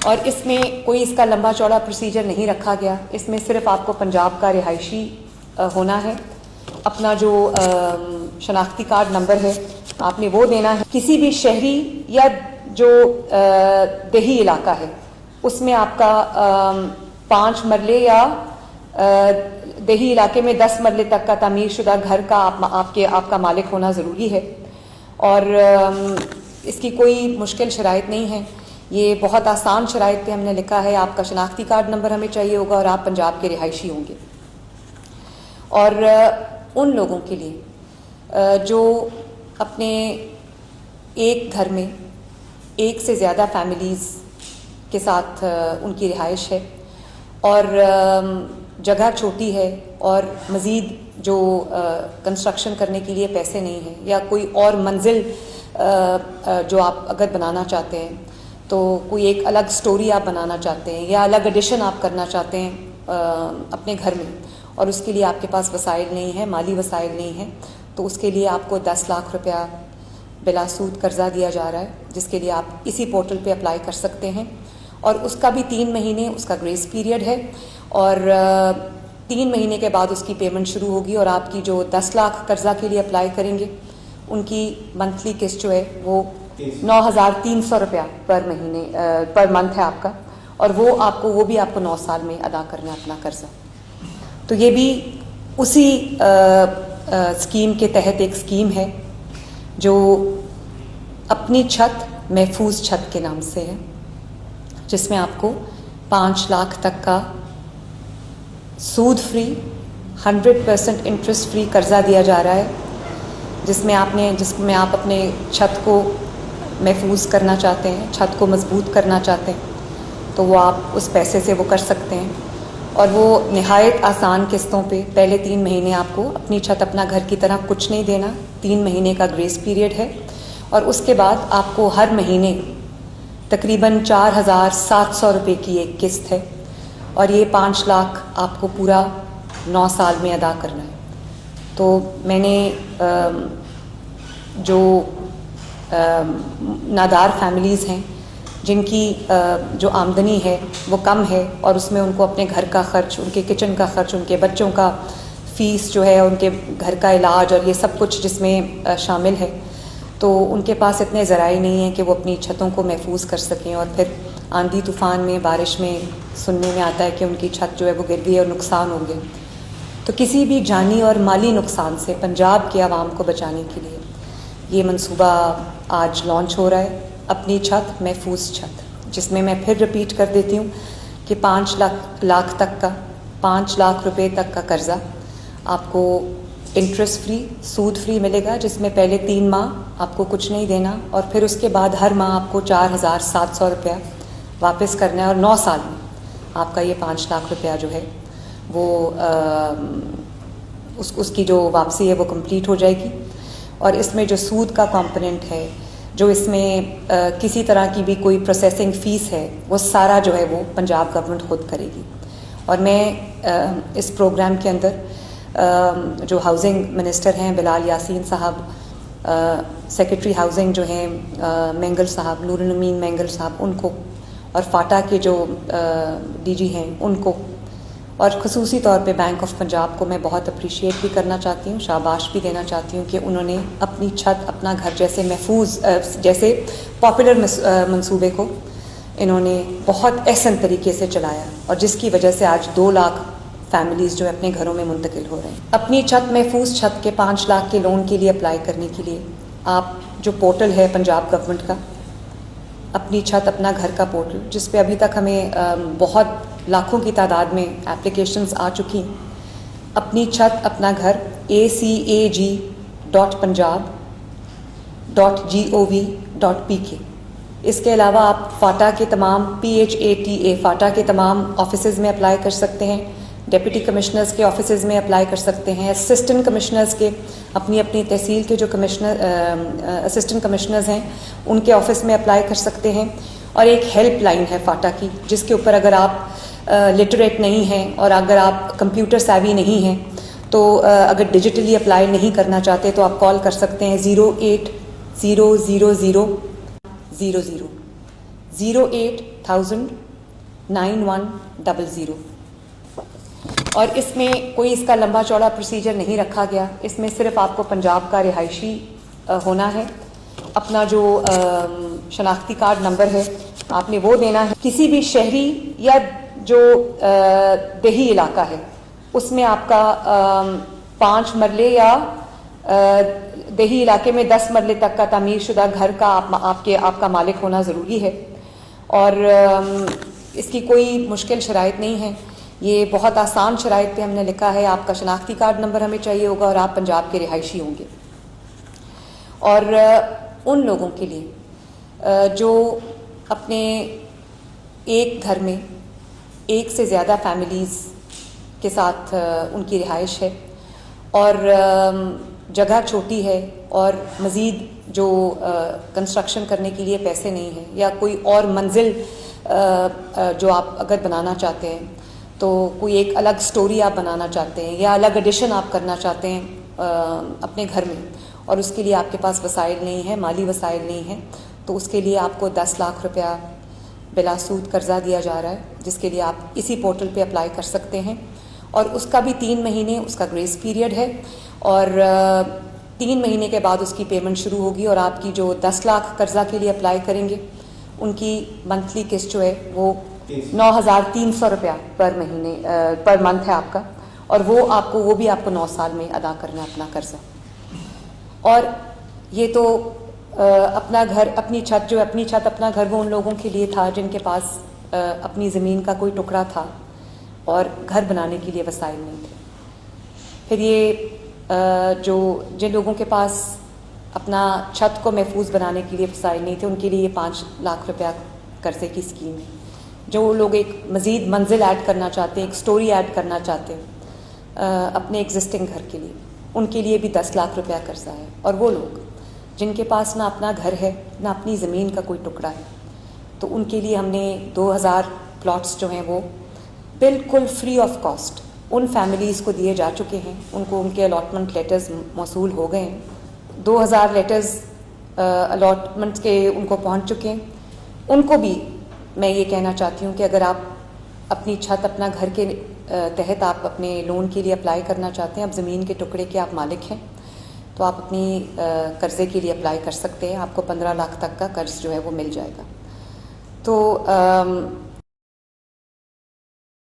اور اس میں کوئی اس کا لمبا چوڑا پروسیجر نہیں رکھا گیا. اس میں صرف آپ کو پنجاب کا رہائشی ہونا ہے, اپنا جو شناختی کارڈ نمبر ہے آپ نے وہ دینا ہے. کسی بھی شہری یا جو دیہی علاقہ ہے اس میں آپ کا 5 مرلے یا دیہی علاقے میں 10 مرلے تک کا تعمیر شدہ گھر کا آپ کا مالک ہونا ضروری ہے. اور اس کی کوئی مشکل شرائط نہیں ہے, یہ بہت آسان شرائط پہ ہم نے لکھا ہے. آپ کا شناختی کارڈ نمبر ہمیں چاہیے ہوگا اور آپ پنجاب کے رہائشی ہوں گے. اور ان لوگوں کے لیے جو اپنے ایک گھر میں ایک سے زیادہ فیملیز کے ساتھ ان کی رہائش ہے اور جگہ چھوٹی ہے اور مزید جو کنسٹرکشن کرنے کے لیے پیسے نہیں ہیں, یا کوئی اور منزل جو آپ اگر بنانا چاہتے ہیں تو کوئی ایک الگ سٹوری آپ بنانا چاہتے ہیں یا الگ ایڈیشن آپ کرنا چاہتے ہیں اپنے گھر میں, اور اس کے لیے آپ کے پاس وسائل نہیں ہیں, مالی وسائل نہیں ہیں, تو اس کے لیے آپ کو 10 لاکھ روپیہ بلا سود قرضہ دیا جا رہا ہے, جس کے لیے آپ اسی پورٹل پہ اپلائی کر سکتے ہیں. اور اس کا بھی 3 مہینے اس کا گریس پیریڈ ہے, اور 3 مہینے کے بعد اس کی پیمنٹ شروع ہوگی. اور آپ کی جو 10 لاکھ قرضہ کے لیے اپلائی کریں گے ان کی منتھلی قسط جو ہے وہ 9,300 روپیہ پر منتھ ہے آپ کا, اور وہ بھی آپ کو 9 سال میں ادا کرنا ہے اپنا قرضہ. تو یہ بھی اسی اسکیم کے تحت ایک اسکیم ہے جو اپنی چھت محفوظ چھت کے نام سے ہے, جس میں آپ کو 5 لاکھ تک کا سود فری 100% انٹرسٹ فری قرضہ دیا جا رہا ہے, جس میں آپ اپنے چھت کو محفوظ کرنا چاہتے ہیں, چھت کو مضبوط کرنا چاہتے ہیں تو وہ آپ اس پیسے سے وہ کر سکتے ہیں. اور وہ نہایت آسان قسطوں پہ پہلے 3 مہینے آپ کو اپنی چھت اپنا گھر کی طرح کچھ نہیں دینا, 3 مہینے کا گریس پیریڈ ہے, اور اس کے بعد آپ کو ہر مہینے تقریباً 4,700 روپے کی ایک قسط ہے, اور یہ 5 لاکھ آپ کو پورا 9 سال میں ادا کرنا ہے. تو میں نے جو نادار فیملیز ہیں جن کی جو آمدنی ہے وہ کم ہے, اور اس میں ان کو اپنے گھر کا خرچ, ان کے کچن کا خرچ, ان کے بچوں کا فیس جو ہے, ان کے گھر کا علاج اور یہ سب کچھ جس میں شامل ہے, تو ان کے پاس اتنے ذرائع نہیں ہیں کہ وہ اپنی چھتوں کو محفوظ کر سکیں. اور پھر آندھی طوفان میں بارش میں سننے میں آتا ہے کہ ان کی چھت جو ہے وہ گر گئی اور نقصان ہو گیا. تو کسی بھی جانی اور مالی نقصان سے پنجاب کے عوام کو بچانے کے لیے یہ منصوبہ آج لانچ ہو رہا ہے, اپنی چھت محفوظ چھت, جس میں پھر رپیٹ کر دیتی ہوں کہ 5 لاکھ تک کا 5 لاکھ روپے تک کا قرضہ آپ کو انٹرسٹ فری سود فری ملے گا, جس میں پہلے 3 ماہ آپ کو کچھ نہیں دینا, اور پھر اس کے بعد ہر ماہ آپ کو 4,700 روپیہ واپس کرنا ہے, اور 9 سال میں آپ کا یہ 5 لاکھ روپیہ جو ہے وہ اس کی جو واپسی ہے وہ کمپلیٹ ہو جائے گی. اور اس میں جو سود کا کمپوننٹ ہے, جو اس میں کسی طرح کی بھی کوئی پروسیسنگ فیس ہے, وہ سارا جو ہے وہ پنجاب گورنمنٹ خود کرے گی. اور میں اس پروگرام کے اندر جو ہاؤسنگ منسٹر ہیں بلال یاسین صاحب, سیکرٹری ہاؤسنگ جو ہیں مینگل صاحب, نور الامین مینگل صاحب, ان کو, اور فاٹا کے جو ڈی جی ہیں ان کو, اور خصوصی طور پہ بینک آف پنجاب کو میں بہت اپریشیٹ بھی کرنا چاہتی ہوں, شاباش بھی دینا چاہتی ہوں کہ انہوں نے اپنی چھت اپنا گھر جیسے محفوظ جیسے پاپولر منصوبے کو انہوں نے بہت احسن طریقے سے چلایا, اور جس کی وجہ سے آج 2 لاکھ فیملیز جو اپنے گھروں میں منتقل ہو رہے ہیں. اپنی چھت محفوظ چھت کے 5 لاکھ کے لون کے لیے اپلائی کرنے کے لیے آپ جو پورٹل ہے پنجاب گورنمنٹ کا, اپنی چھت اپنا گھر کا پورٹل, جس پہ ابھی تک ہمیں بہت لاکھوں کی تعداد میں اپلیکیشنز آ چکی ہیں, اپنی چھت اپنا گھر acag.punjab.gov.pk. اس کے علاوہ آپ فاٹا کے تمام PHATA فاٹا کے تمام آفیسز میں اپلائی کر سکتے ہیں, ڈپٹی کمشنرز کے آفیسز میں اپلائی کر سکتے ہیں, اسسٹنٹ کمشنرز کے اپنی اپنی تحصیل کے جو اسسٹنٹ کمشنرز ہیں ان کے آفس میں اپلائی کر سکتے ہیں. اور ایک ہیلپ لائن ہے فاٹا کی, جس کے اوپر اگر آپ لٹریٹ نہیں ہیں اور اگر آپ کمپیوٹر سیوی نہیں ہیں تو اگر ڈیجیٹلی اپلائی نہیں کرنا چاہتے تو آپ کال کر سکتے ہیں 080000000 08,9100 اور اس میں کوئی اس کا لمبا چوڑا پروسیجر نہیں رکھا گیا. اس میں صرف آپ کو پنجاب کا رہائشی ہونا ہے. اپنا جو شناختی کارڈ نمبر ہے آپ نے وہ دینا ہے. کسی بھی شہری یا جو دیہی علاقہ ہے اس میں آپ کا 5 مرلے یا دیہی علاقے میں 10 مرلے تک کا تعمیر شدہ گھر کا آپ کا مالک ہونا ضروری ہے. اور اس کی کوئی مشکل شرائط نہیں ہے. یہ بہت آسان شرائط پہ ہم نے لکھا ہے. آپ کا شناختی کارڈ نمبر ہمیں چاہیے ہوگا اور آپ پنجاب کے رہائشی ہوں گے. اور ان لوگوں کے لیے جو اپنے ایک گھر میں ایک سے زیادہ فیملیز کے ساتھ ان کی رہائش ہے اور جگہ چھوٹی ہے اور مزید جو کنسٹرکشن کرنے کے لیے پیسے نہیں ہیں یا کوئی اور منزل جو آپ اگر بنانا چاہتے ہیں تو کوئی ایک الگ سٹوری آپ بنانا چاہتے ہیں یا الگ ایڈیشن آپ کرنا چاہتے ہیں اپنے گھر میں اور اس کے لیے آپ کے پاس وسائل نہیں ہیں، مالی وسائل نہیں ہیں، تو اس کے لیے آپ کو 10 لاکھ روپیہ بلا سود قرضہ دیا جا رہا ہے جس کے لیے آپ اسی پورٹل پہ اپلائی کر سکتے ہیں. اور اس کا بھی 3 مہینے اس کا گریس پیریڈ ہے اور 3 مہینے کے بعد اس کی پیمنٹ شروع ہوگی. اور آپ کی جو 10 لاکھ قرضہ کے لیے اپلائی کریں گے ان کی منتھلی قسط جو ہے وہ 9,300 روپیہ پر منتھ ہے آپ کا. اور وہ بھی آپ کو 9 سال میں ادا کرنا ہے اپنا قرضہ. اور یہ تو اپنا گھر اپنی چھت اپنا گھر وہ ان لوگوں کے لیے تھا جن کے پاس اپنی زمین کا کوئی ٹکڑا تھا اور گھر بنانے کے لیے وسائل نہیں تھے. پھر یہ جن لوگوں کے پاس اپنا چھت کو محفوظ بنانے کے لیے وسائل نہیں تھے ان کے لیے یہ 5 لاکھ روپیہ قرضے کی اسکیم ہے. جو لوگ ایک مزید منزل ایڈ کرنا چاہتے ہیں، ایک سٹوری ایڈ کرنا چاہتے ہیں اپنے ایگزسٹنگ گھر کے لیے، ان کے لیے بھی 10 لاکھ روپیہ قرضہ ہے. اور وہ لوگ جن کے پاس نہ اپنا گھر ہے نہ اپنی زمین کا کوئی ٹکڑا ہے تو ان کے لیے ہم نے 2000 پلاٹس جو ہیں وہ بالکل free of cost in families کو دیے جا چکے ہیں. ان کو ان کے الاٹمنٹ لیٹرز موصول ہو گئے ہیں. 2000 لیٹرز الاٹمنٹ کے ان کو پہنچ چکے ہیں. ان کو بھی میں یہ کہنا چاہتی ہوں کہ اگر آپ اپنی چھت اپنا گھر کے تحت آپ اپنے لون کے لیے اپلائی کرنا چاہتے ہیں، اب زمین کے ٹکڑے کے آپ مالک ہیں تو آپ اپنی قرضے کے لیے اپلائی کر سکتے ہیں. آپ کو 15 لاکھ تک کا قرض جو ہے وہ مل جائے گا. تو